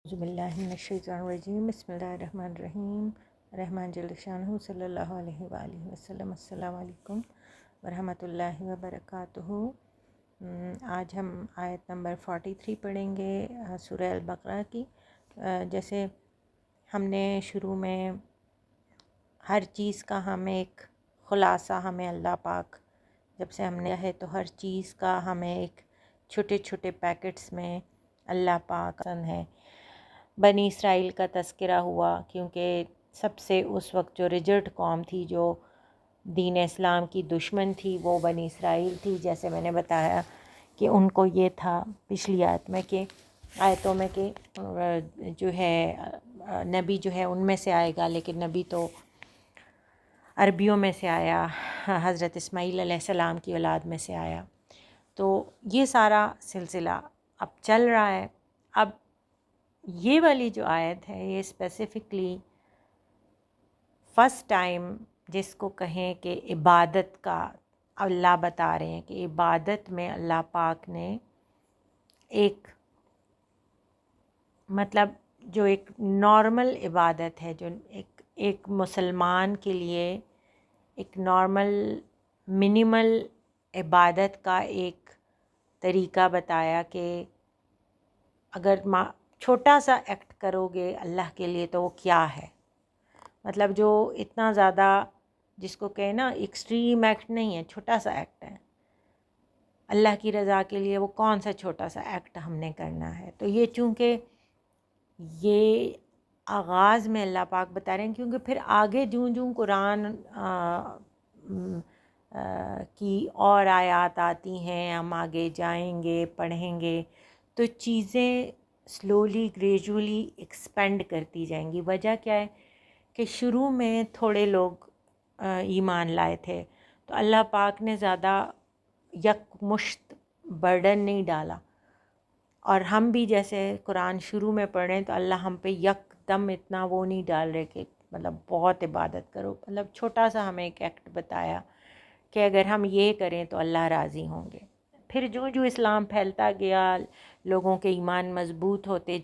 اعوذ باللہ من الشیطان الرجیم بسم اللہ الرحمن الرحیم رحمٰن جل شانہ صلی اللہ علیہ وآلہ وسلم۔ السلام علیکم ورحمۃ اللہ وبرکاتہ۔ آج ہم آیت نمبر 43 پڑھیں گے سورہ البقرہ کی۔ جیسے ہم نے شروع میں ہر چیز کا ہمیں ایک خلاصہ ہمیں اللہ پاک جب سے ہم نے ہے تو ہر چیز کا ہمیں ایک چھوٹے چھوٹے پیکٹس میں اللہ پاک پسند ہے۔ بنی اسرائیل کا تذکرہ ہوا کیونکہ سب سے اس وقت جو ریجرٹ قوم تھی، جو دین اسلام کی دشمن تھی، وہ بنی اسرائیل تھی۔ جیسے میں نے بتایا کہ ان کو یہ تھا پچھلی آیتوں میں کہ جو ہے نبی جو ہے ان میں سے آئے گا، لیکن نبی تو عربیوں میں سے آیا، حضرت اسماعیل علیہ السلام کی اولاد میں سے آیا۔ تو یہ سارا سلسلہ اب چل رہا ہے۔ اب یہ والی جو آیت ہے یہ اسپیسیفکلی فرسٹ ٹائم جس کو کہیں کہ عبادت کا اللہ بتا رہے ہیں کہ عبادت میں اللہ پاک نے ایک مطلب جو ایک نارمل عبادت ہے، جو ایک مسلمان کے لیے ایک نارمل منیمل عبادت کا ایک طریقہ بتایا کہ اگر چھوٹا سا ایکٹ کرو گے اللہ کے لیے تو وہ کیا ہے، مطلب جو اتنا زیادہ جس کو کہیں نا ایکسٹریم ایکٹ نہیں ہے، چھوٹا سا ایکٹ ہے اللہ کی رضا کے لیے، وہ کون سا چھوٹا سا ایکٹ ہم نے کرنا ہے۔ تو یہ چونکہ یہ آغاز میں اللہ پاک بتا رہے ہیں، کیونکہ پھر آگے جوں قرآن کی اور آیات آتی ہیں، ہم آگے جائیں گے پڑھیں گے تو چیزیں سلولی گریجولی ایکسپینڈ کرتی جائیں گی۔ وجہ کیا ہے کہ شروع میں تھوڑے لوگ ایمان لائے تھے تو اللہ پاک نے زیادہ یک مشت برڈن نہیں ڈالا، اور ہم بھی جیسے قرآن شروع میں پڑھ رہے ہیں تو اللہ ہم پہ یک دم اتنا وہ نہیں ڈال رہے کہ مطلب بہت عبادت کرو، مطلب چھوٹا سا ہمیں ایک ایکٹ بتایا کہ اگر ہم یہ کریں تو اللہ راضی ہوں گے۔ پھر جو اسلام پھیلتا گیا، لوگوں کے ایمان مضبوط ہوتے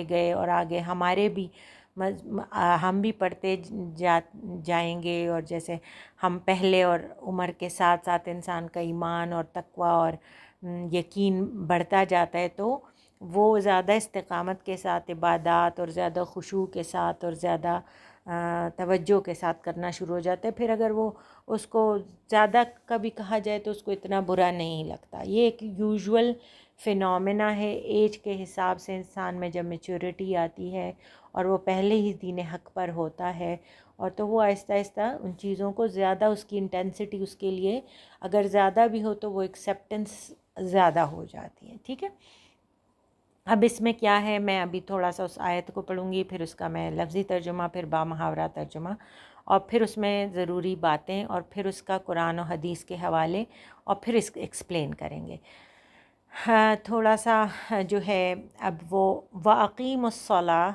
گئے، اور آگے ہمارے بھی ہم بھی پڑھتے جائیں گے، اور جیسے ہم پہلے اور عمر کے ساتھ ساتھ انسان کا ایمان اور تقوی اور یقین بڑھتا جاتا ہے تو وہ زیادہ استقامت کے ساتھ عبادات اور زیادہ خشوع کے ساتھ اور زیادہ توجہ کے ساتھ کرنا شروع ہو جاتا ہے۔ پھر اگر وہ اس کو زیادہ کبھی کہا جائے تو اس کو اتنا برا نہیں لگتا۔ یہ ایک یوزول فینومینا ہے، ایج کے حساب سے انسان میں جب میچورٹی آتی ہے اور وہ پہلے ہی دین حق پر ہوتا ہے، اور تو وہ آہستہ آہستہ ان چیزوں کو زیادہ اس کی انٹینسٹی اس کے لیے اگر زیادہ بھی ہو تو وہ ایکسیپٹنس زیادہ ہو جاتی ہے۔ ٹھیک ہے، اب اس میں کیا ہے، میں ابھی تھوڑا سا اس آیت کو پڑھوں گی، پھر اس کا میں لفظی ترجمہ، پھر بامحاورہ ترجمہ، اور پھر اس میں ضروری باتیں، اور پھر اس کا قرآن و حدیث کے حوالے، اور پھر اس کو ایکسپلین کریں گے۔ تھوڑا سا جو ہے اب وہ وَأَقِيمُوا الصَّلَاةَ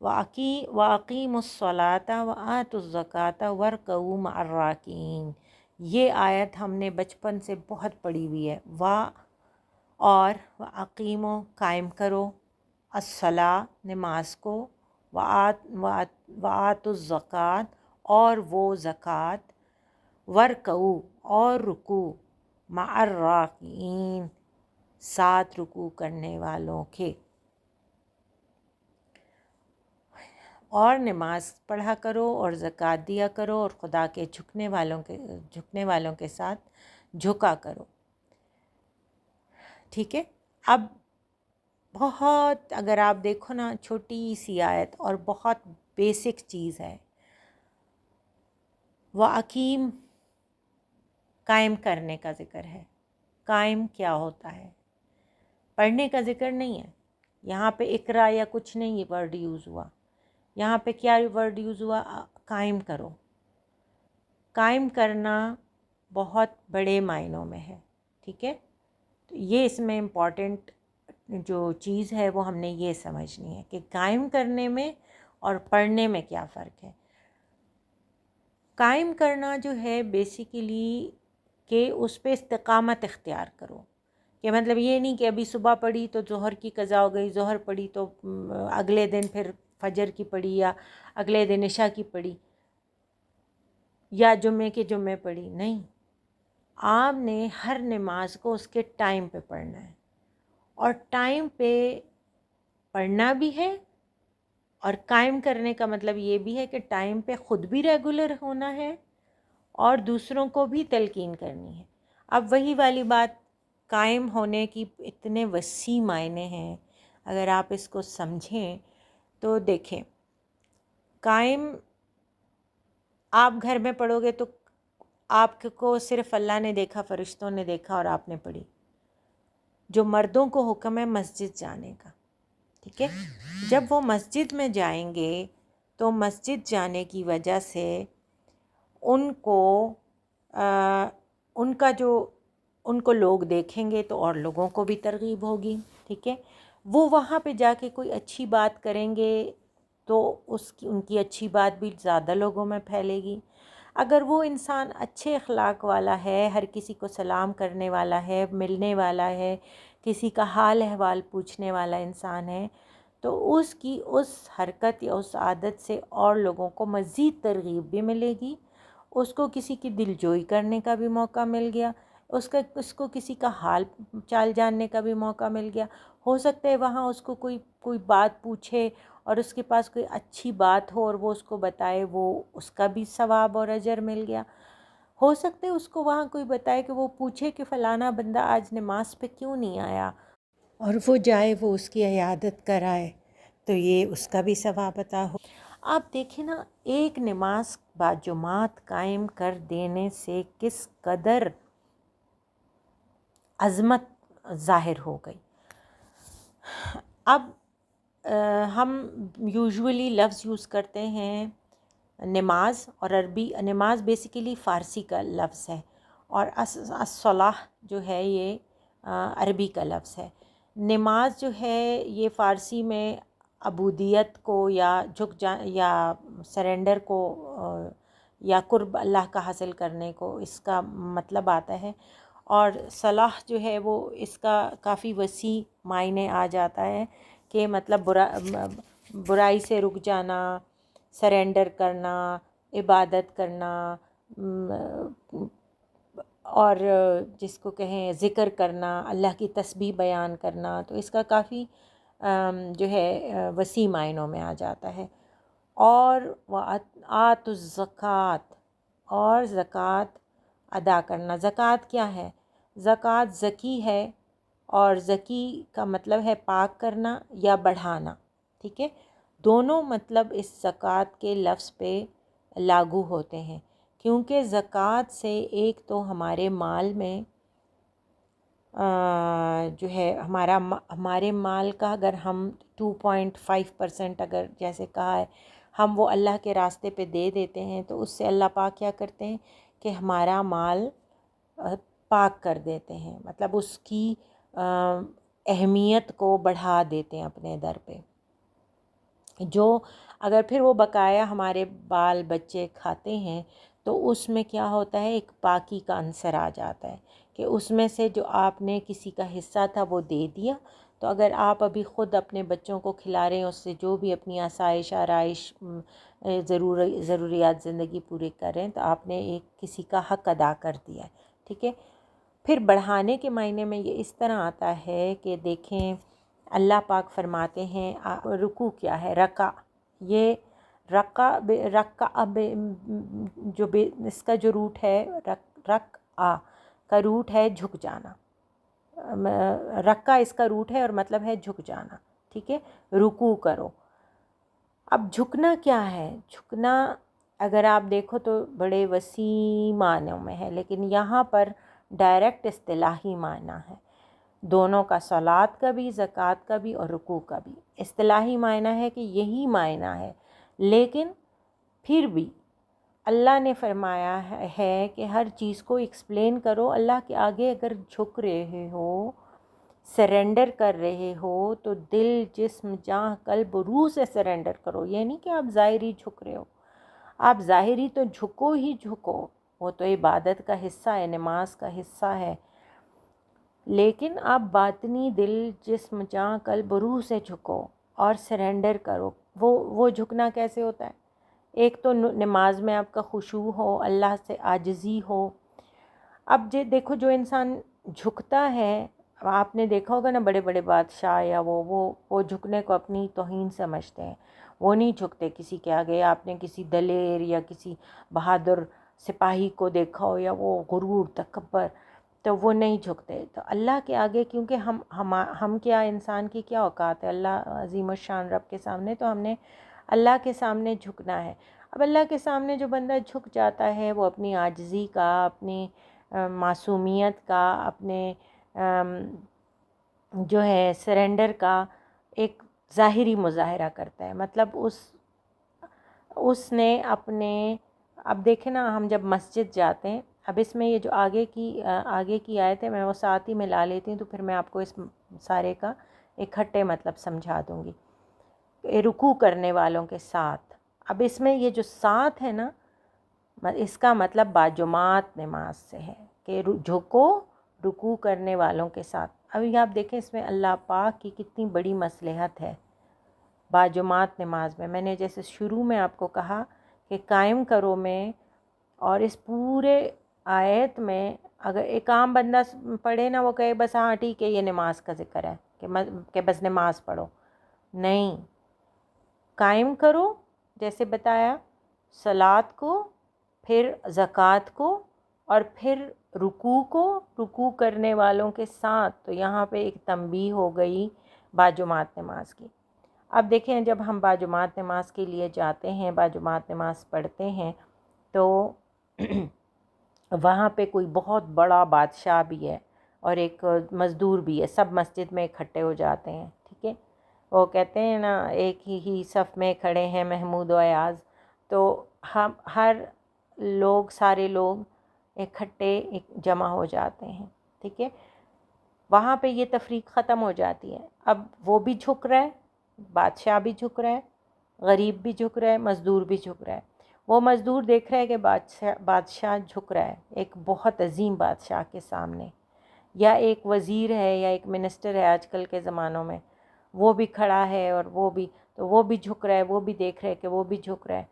وَأَقِيمُوا الصَّلَاةَ وَآتُوا الزَّكَاةَ وَارْكَعُوا مَعَ الرَّاكِعِينَ۔ یہ آیت ہم نے بچپن سے بہت پڑھی ہوئی ہے۔ اور وَأَقِيمُوا قائم کرو، الصلاۃ نماز کو، وَآتُوا الزَّكَاةَ اور وہ زکوٰۃ، وَارْكَعُوا اور رکوع، مع الراکعین ساتھ رکوع کرنے والوں کے، اور نماز پڑھا کرو اور زکوٰۃ دیا کرو اور خدا کے جھکنے والوں کے ساتھ جھکا کرو۔ ٹھیک ہے، اب بہت اگر آپ دیکھو نا چھوٹی سی آیت اور بہت بیسک چیز ہے۔ وَأَقِیم قائم کرنے کا ذکر ہے۔ قائم کیا ہوتا ہے؟ پڑھنے کا ذکر نہیں ہے یہاں پہ، اقرا یا کچھ نہیں یہ ورڈ یوز ہوا یہاں پہ۔ کیا ورڈ یوز ہوا؟ قائم کرو۔ قائم کرنا بہت بڑے معنوں میں ہے۔ ٹھیک ہے، تو یہ اس میں امپورٹنٹ جو چیز ہے وہ ہم نے یہ سمجھنی ہے کہ قائم کرنے میں اور پڑھنے میں کیا فرق ہے۔ قائم کرنا جو ہے بیسیکلی کہ اس پہ استقامت اختیار کرو، کہ مطلب یہ نہیں کہ ابھی صبح پڑھی تو ظہر کی قضا ہو گئی، ظہر پڑھی تو اگلے دن پھر فجر کی پڑھی، یا اگلے دن عشاء کی پڑھی، یا جمعے کے جمعے پڑھی. نہیں، آپ نے ہر نماز کو اس کے ٹائم پہ پڑھنا ہے، اور ٹائم پہ پڑھنا بھی ہے، اور قائم کرنے کا مطلب یہ بھی ہے کہ ٹائم پہ خود بھی ریگولر ہونا ہے اور دوسروں کو بھی تلقین کرنی ہے. اب وہی والی بات، قائم ہونے کی اتنے وسیع معنی ہیں، اگر آپ اس کو سمجھیں تو دیکھیں، قائم آپ گھر میں پڑھو گے تو آپ کو صرف اللہ نے دیکھا، فرشتوں نے دیکھا اور آپ نے پڑھی. جو مردوں کو حکم ہے مسجد جانے کا، ٹھیک ہے، جب وہ مسجد میں جائیں گے تو مسجد جانے کی وجہ سے ان کو لوگ دیکھیں گے تو اور لوگوں کو بھی ترغیب ہوگی. ٹھیک ہے، وہ وہاں پہ جا کے کوئی اچھی بات کریں گے تو ان کی اچھی بات بھی زیادہ لوگوں میں پھیلے گی. اگر وہ انسان اچھے اخلاق والا ہے، ہر کسی کو سلام کرنے والا ہے، ملنے والا ہے، کسی کا حال احوال پوچھنے والا انسان ہے، تو اس کی اس حرکت یا اس عادت سے اور لوگوں کو مزید ترغیب بھی ملے گی. اس کو کسی کی دل جوئی کرنے کا بھی موقع مل گیا، اس کو کسی کا حال چال جاننے کا بھی موقع مل گیا. ہو سکتا ہے وہاں اس کو کوئی بات پوچھے اور اس کے پاس کوئی اچھی بات ہو اور وہ اس کو بتائے، وہ اس کا بھی ثواب اور اجر مل گیا. ہو سکتا ہے اس کو وہاں کوئی بتائے کہ وہ پوچھے کہ فلانا بندہ آج نماز پہ کیوں نہیں آیا، اور وہ جائے وہ اس کی عیادت کرائے، تو یہ اس کا بھی ثواب عطا ہو. آپ دیکھیں نا، ایک نماز باجماعت قائم کر دینے سے کس قدر عظمت ظاہر ہو گئی. اب ہم یوزولی لفظ یوز کرتے ہیں نماز، اور عربی نماز بیسیکلی فارسی کا لفظ ہے، اور الصلاۃ جو ہے یہ عربی کا لفظ ہے. نماز جو ہے یہ فارسی میں عبودیت کو یا یا سرنڈر کو یا قرب اللہ کا حاصل کرنے کو اس کا مطلب آتا ہے، اور صلاح جو ہے وہ اس کا کافی وسیع معنی آ جاتا ہے کہ مطلب برائی سے رک جانا، سرنڈر کرنا، عبادت کرنا، اور جس کو کہیں ذکر کرنا، اللہ کی تسبیح بیان کرنا. تو اس کا کافی جو ہے وسیع معنوں میں آ جاتا ہے. اور وآتوا الزکوٰۃ، اور زکوٰۃ ادا کرنا. زکوٰۃ کیا ہے؟ زکوٰۃ زکی ہے، اور زکی کا مطلب ہے پاک کرنا یا بڑھانا. ٹھیک ہے، دونوں مطلب اس زکوٰۃ کے لفظ پہ لاگو ہوتے ہیں، کیونکہ زکوٰۃ سے ایک تو ہمارے مال میں جو ہے ہمارے مال کا اگر ہم 2.5% اگر جیسے کہا ہے ہم وہ اللہ کے راستے پہ دے دیتے ہیں، تو اس سے اللہ پاک کیا کرتے ہیں کہ ہمارا مال پاک کر دیتے ہیں، مطلب اس کی اہمیت کو بڑھا دیتے ہیں اپنے در پہ. جو اگر پھر وہ بقایا ہمارے بال بچے کھاتے ہیں تو اس میں کیا ہوتا ہے، ایک پاکی کا عنصر آ جاتا ہے کہ اس میں سے جو آپ نے کسی کا حصہ تھا وہ دے دیا. تو اگر آپ ابھی خود اپنے بچوں کو کھلا رہے ہیں، اس سے جو بھی اپنی آسائش آرائش ضروریات زندگی پورے کر رہے ہیں، تو آپ نے ایک کسی کا حق ادا کر دیا ہے. ٹھیک ہے، پھر بڑھانے کے معنی میں یہ اس طرح آتا ہے کہ دیکھیں اللہ پاک فرماتے ہیں رکوع کیا ہے؟ رکع. یہ رکع جو اس کا جو روٹ ہے رکع کا روٹ ہے جھک جانا. رکع اس کا روٹ ہے اور مطلب ہے جھک جانا. ٹھیک ہے، رکوع کرو. اب جھکنا کیا ہے؟ جھکنا اگر آپ دیکھو تو بڑے وسیع معنوں میں ہے، لیکن یہاں پر ڈائریکٹ اصطلاحی معنی ہے دونوں کا، صلاۃ کا بھی، زکوٰۃ کا بھی اور رکوع کا بھی. اصطلاحی معنی ہے کہ یہی معنی ہے، لیکن پھر بھی اللہ نے فرمایا ہے کہ ہر چیز کو ایکسپلین کرو. اللہ کے آگے اگر جھک رہے ہو، سرنڈر کر رہے ہو، تو دل، جسم، جاں، قلب، روح سے سرنڈر کرو. یہ نہیں کہ آپ ظاہری جھک رہے ہو. آپ ظاہری تو جھکو ہی جھکو، وہ تو عبادت کا حصہ ہے، نماز کا حصہ ہے. لیکن آپ باطنی دل جسم جاں قلب روح سے جھکو اور سرنڈر کرو. وہ جھکنا کیسے ہوتا ہے؟ ایک تو نماز میں آپ کا خشوع ہو، اللہ سے عاجزی ہو. اب دیکھو جو انسان جھکتا ہے، آپ نے دیکھا ہوگا نا بڑے بڑے بادشاہ یا وہ جھکنے کو اپنی توہین سمجھتے ہیں. وہ نہیں جھکتے کسی کے آگے. آپ نے کسی دلیر یا کسی بہادر سپاہی کو دیکھا ہو یا وہ غرور تکبر، تو وہ نہیں جھکتے. تو اللہ کے آگے کیونکہ ہم کیا، انسان کی کیا اوقات ہے اللہ عظیم الشان رب کے سامنے، تو ہم نے اللہ کے سامنے جھکنا ہے. اب اللہ کے سامنے جو بندہ جھک جاتا ہے وہ اپنی عاجزی کا، اپنی معصومیت کا، اپنے جو ہے سرنڈر کا ایک ظاہری مظاہرہ کرتا ہے. مطلب اس نے اپنے، اب دیکھیں نا ہم جب مسجد جاتے ہیں، اب اس میں یہ جو آگے کی آیت ہے میں وہ ساتھ ہی ملا لیتی ہوں، تو پھر میں آپ کو اس سارے کا اکٹھے مطلب سمجھا دوں گی. رکوع کرنے والوں کے ساتھ، اب اس میں یہ جو ساتھ ہے نا، اس کا مطلب باجماعت نماز سے ہے کہ جھکو رکوع کرنے والوں کے ساتھ. ابھی آپ دیکھیں اس میں اللہ پاک کی کتنی بڑی مصلحت ہے باجماعت نماز میں. میں نے جیسے شروع میں آپ کو کہا کہ قائم کرو میں، اور اس پورے آیت میں اگر ایک عام بندہ پڑھے نا، وہ کہے بس ہاں ٹھیک ہے یہ نماز کا ذکر ہے کہ بس نماز پڑھو. نہیں، قائم کرو جیسے بتایا صلات کو، پھر زکوٰۃ کو، اور پھر رکوع کو رکوع کرنے والوں کے ساتھ. تو یہاں پہ ایک تنبیہ ہو گئی باجماعت نماز کی. اب دیکھیں جب ہم باجماعت نماز کے لیے جاتے ہیں، باجماعت نماز پڑھتے ہیں، تو وہاں پہ کوئی بہت بڑا بادشاہ بھی ہے اور ایک مزدور بھی ہے، سب مسجد میں اکٹھے ہو جاتے ہیں. ٹھیک ہے، وہ کہتے ہیں نا ایک ہی صف میں کھڑے ہیں محمود و ایاز. تو ہم سارے لوگ اکٹھے جمع ہو جاتے ہیں. ٹھیک ہے، وہاں پہ یہ تفریق ختم ہو جاتی ہے. اب وہ بھی جھک رہا ہے، بادشاہ بھی جھک رہا ہے، غریب بھی جھک رہا ہے، مزدور بھی جھک رہا ہے. وہ مزدور دیکھ رہا ہے کہ بادشاہ جھک رہا ہے ایک بہت عظیم بادشاہ کے سامنے، یا ایک وزیر ہے یا ایک منسٹر ہے آج کل کے زمانوں میں، وہ بھی کھڑا ہے اور وہ بھی جھک رہا ہے، وہ بھی دیکھ رہے کہ وہ بھی جھک رہا ہے.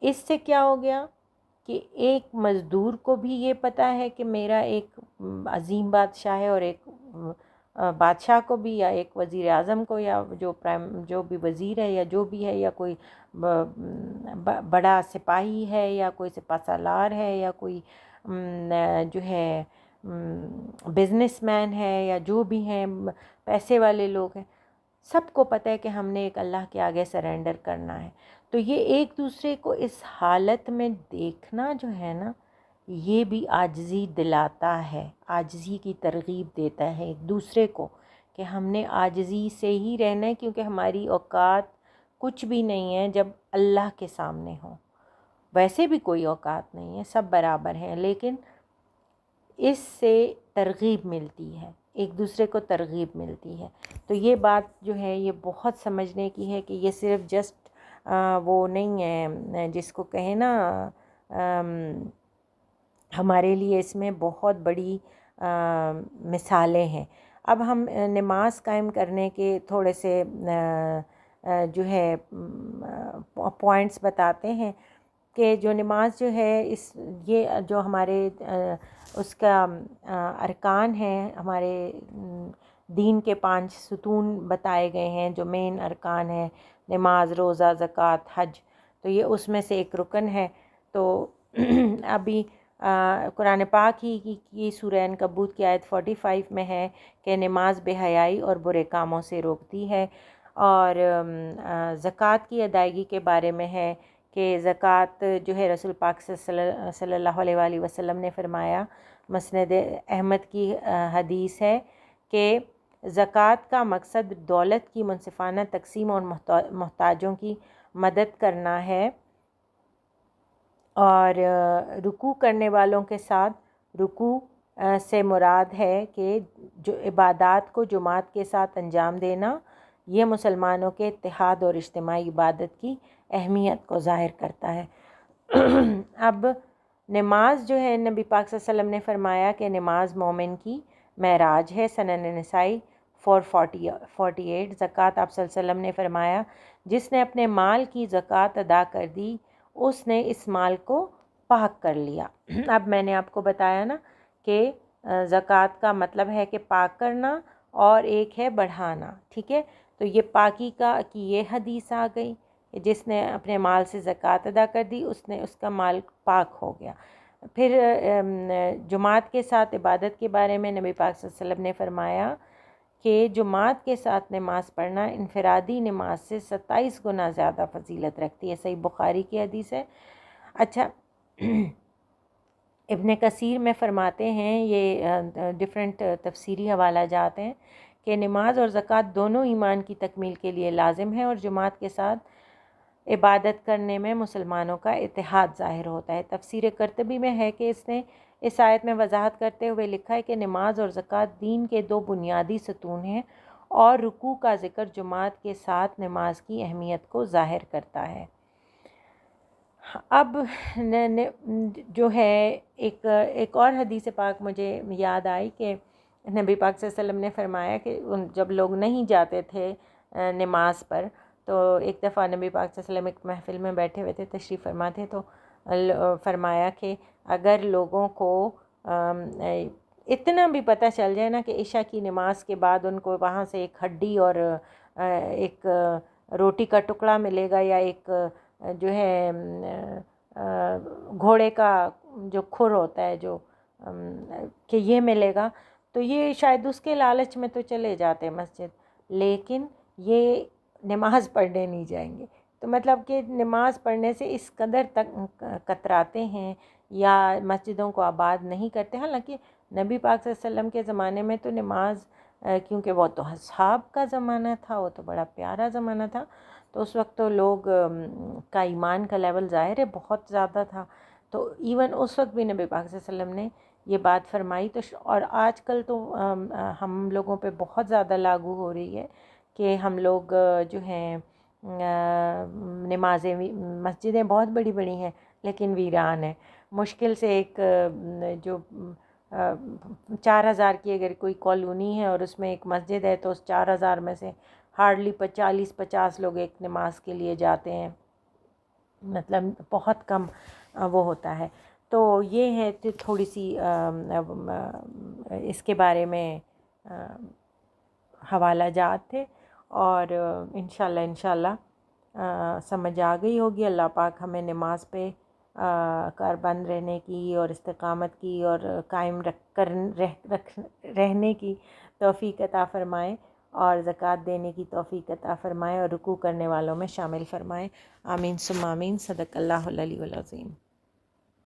اس سے کیا ہو گیا کہ ایک مزدور کو بھی یہ پتہ ہے کہ میرا ایک عظیم بادشاہ ہے، اور ایک بادشاہ کو بھی، یا ایک وزیر اعظم کو، یا جو بھی وزیر ہے یا جو بھی ہے، یا کوئی بڑا سپاہی ہے یا کوئی سپہ سالار ہے یا کوئی جو ہے بزنس مین ہے یا جو بھی ہیں پیسے والے لوگ ہیں، سب کو پتہ ہے کہ ہم نے ایک اللہ کے آگے سرنڈر کرنا ہے. تو یہ ایک دوسرے کو اس حالت میں دیکھنا جو ہے نا، یہ بھی عاجزی دلاتا ہے، عاجزی کی ترغیب دیتا ہے ایک دوسرے کو کہ ہم نے عاجزی سے ہی رہنا ہے، کیونکہ ہماری اوقات کچھ بھی نہیں ہے جب اللہ کے سامنے ہو. ویسے بھی کوئی اوقات نہیں ہے، سب برابر ہیں، لیکن اس سے ترغیب ملتی ہے، ایک دوسرے کو ترغیب ملتی ہے. تو یہ بات جو ہے یہ بہت سمجھنے کی ہے کہ یہ صرف جسٹ وہ نہیں ہے جس کو کہیں نا، ہمارے لیے اس میں بہت بڑی مثالیں ہیں. اب ہم نماز قائم کرنے کے تھوڑے سے جو ہے پوائنٹس بتاتے ہیں کہ جو نماز جو ہے یہ جو ہمارے اس کا ارکان ہیں، ہمارے دین کے 5 ستون بتائے گئے ہیں جو مین ارکان ہیں، نماز، روزہ، زکوٰۃ، حج. تو یہ اس میں سے ایک رکن ہے. تو ابھی قرآن پاک ہی کی سورہ عنکبوت کی آیت 45 میں ہے کہ نماز بے حیائی اور برے کاموں سے روکتی ہے. اور زکوٰۃ کی ادائیگی کے بارے میں ہے کہ زکوٰۃ جو ہے رسول پاک صلی اللہ علیہ وآلہ وسلم نے فرمایا، مسند احمد کی حدیث ہے کہ زکوٰۃ کا مقصد دولت کی منصفانہ تقسیم اور محتاجوں کی مدد کرنا ہے. اور رکوع کرنے والوں کے ساتھ، رکوع سے مراد ہے کہ جو عبادات کو جماعت کے ساتھ انجام دینا، یہ مسلمانوں کے اتحاد اور اجتماعی عبادت کی اہمیت کو ظاہر کرتا ہے. اب نماز جو ہے، نبی پاک صلی اللہ علیہ وسلم نے فرمایا کہ نماز مومن کی معراج ہے، سنن نسائی 448۔ زکوٰۃ آپ صلی اللہ علیہ وسلم نے فرمایا جس نے اپنے مال کی زکوٰۃ ادا کر دی اس نے اس مال کو پاک کر لیا۔ اب میں نے آپ کو بتایا نا کہ زکوٰۃ کا مطلب ہے کہ پاک کرنا اور ایک ہے بڑھانا، ٹھیک ہے؟ تو یہ پاکی کا کی یہ حدیث آ گئی کہ جس نے اپنے مال سے زکوٰۃ ادا کر دی اس کا مال پاک ہو گیا۔ پھر جماعت کے ساتھ عبادت کے بارے میں نبی پاک صلی اللہ علیہ وسلم نے فرمایا کہ جماعت کے ساتھ نماز پڑھنا انفرادی نماز سے 27 گنا زیادہ فضیلت رکھتی ہے، صحیح بخاری کی حدیث ہے۔ اچھا، ابن کثیر میں فرماتے ہیں، یہ ڈفرینٹ تفسیری حوالہ جات ہیں کہ نماز اور زکوٰۃ دونوں ایمان کی تکمیل کے لیے لازم ہیں اور جماعت کے ساتھ عبادت کرنے میں مسلمانوں کا اتحاد ظاہر ہوتا ہے۔ تفسیر قرطبی میں ہے کہ اس نے اس آیت میں وضاحت کرتے ہوئے لکھا ہے کہ نماز اور زکوٰۃ دین کے دو بنیادی ستون ہیں اور رکوع کا ذکر جماعت کے ساتھ نماز کی اہمیت کو ظاہر کرتا ہے۔ اب جو ہے ایک اور حدیث پاک مجھے یاد آئی کہ نبی پاک صلی اللہ علیہ وسلم نے فرمایا کہ جب لوگ نہیں جاتے تھے نماز پر، تو ایک دفعہ نبی پاک صلی اللہ علیہ وسلم ایک محفل میں بیٹھے ہوئے تھے، تشریف فرما تھے، تو فرمایا کہ اگر لوگوں کو اتنا بھی پتہ چل جائے نا کہ عشاء کی نماز کے بعد ان کو وہاں سے ایک ہڈی اور ایک روٹی کا ٹکڑا ملے گا یا ایک جو ہے گھوڑے کا جو کھر ہوتا ہے جو کہ یہ ملے گا، تو یہ شاید اس کے لالچ میں تو چلے جاتے مسجد، لیکن یہ نماز پڑھنے نہیں جائیں گے۔ تو مطلب کہ نماز پڑھنے سے اس قدر تک کتراتے ہیں یا مسجدوں کو آباد نہیں کرتے۔ حالانکہ نبی پاک صلی اللہ علیہ وسلم کے زمانے میں تو نماز، کیونکہ وہ تو اصحاب کا زمانہ تھا، وہ تو بڑا پیارا زمانہ تھا، تو اس وقت تو لوگ کا ایمان کا لیول ظاہر ہے بہت زیادہ تھا، تو ایون اس وقت بھی نبی پاک صلی اللہ علیہ وسلم نے یہ بات فرمائی۔ تو اور آج کل تو ہم لوگوں پہ بہت زیادہ لاگو ہو رہی ہے کہ ہم لوگ جو ہیں نمازیں، مسجدیں بہت بڑی بڑی ہیں لیکن ویران ہیں۔ مشکل سے ایک جو 4000 کی اگر کوئی کالونی ہے اور اس میں ایک مسجد ہے تو اس 4000 میں سے ہارڈلی 40-50 لوگ ایک نماز کے لیے جاتے ہیں، مطلب بہت کم وہ ہوتا ہے۔ تو یہ ہے تھوڑی سی اس کے بارے میں حوالہ جات تھے، اور انشاءاللہ سمجھ آ گئی ہوگی۔ اللہ پاک ہمیں نماز پہ کاربند رہنے کی اور استقامت کی اور قائم رہنے کی توفیق عطا فرمائے، اور زکوٰۃ دینے کی توفیق عطا فرمائے اور رکوع کرنے والوں میں شامل فرمائے۔ آمین ثم آمین۔ صدق اللہ العلی العظیم۔